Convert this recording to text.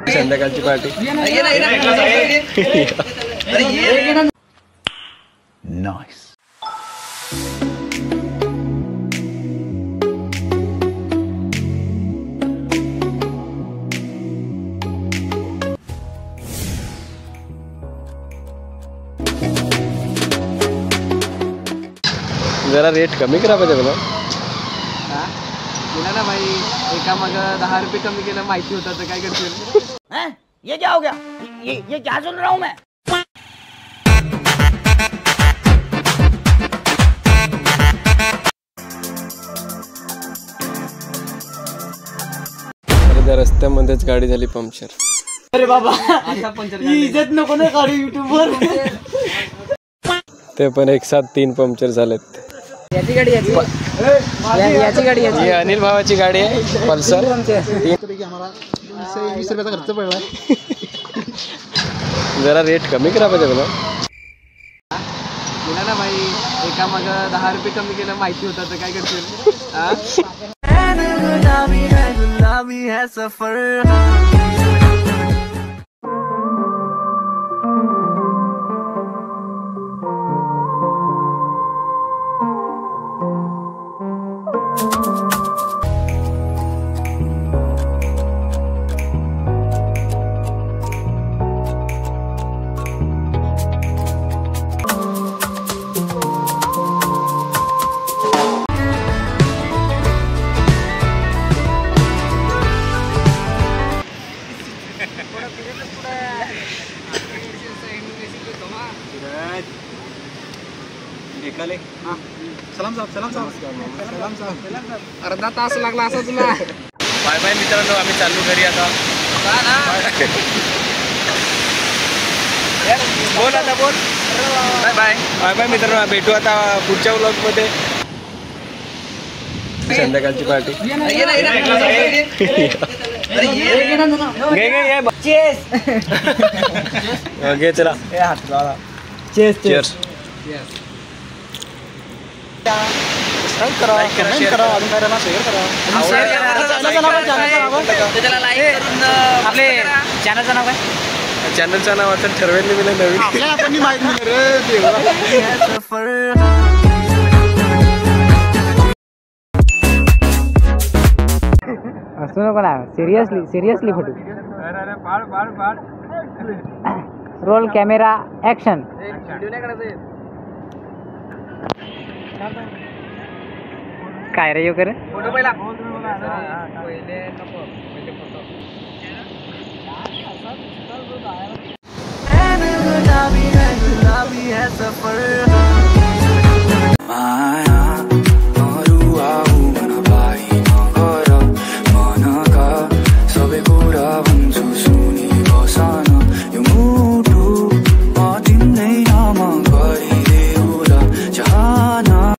संध्याकाळची party nice. जरा rate कमी करा पाहिजे मला। केला ना भाई, एका मग 10 रुपये कमी केलं माहिती होतं तर काय करशील? ये क्या हो गया? ये क्या सुन रहा हूँ मैं? अर्ध्या रस्त्यामध्येच गाडी झाली पंक्चर। अरे बाबा, आता पंक्चर इज्जत नको ना काढू युट्यूबवर। ते पण एक साथ 3 पंक्चर झालेत। याची गाडी याची गाडी याची ही अनिल भावाची गाडी आहे पल्सर। आम्हाला 20 रुपयाचा खर्च पडला। जरा रेट कमी करा पाहिजे मला। केला ना भाई, एका मग 10 रुपये कमी केलं माहिती होतं तर काय करशील? सलाम साहेब। अर्धा तास लागला असं तुला। बाय बाय मित्रांनो, आम्ही चाललो घरी आता। बोल आता बोल। बाय बाय बाय बाय मित्रांनो, भेटू आता पुढच्या व्लॉग मध्ये। संध्याकाळची पार्टी घे चला। चेस करा, कमेंट करा, अजून काय राहणार शेअर करा। आपले चॅनलचं नाव काय? चॅनलचं नाव आता ठरवेल मी नवीन। आपल्याला पण माहित नाही रे देवा। असं नको ना, seriously photo. Roll camera action. काय रे कर फोटो पहिला पहिले नको पहिले फोटो। मनका सबै कुरा भन्छु।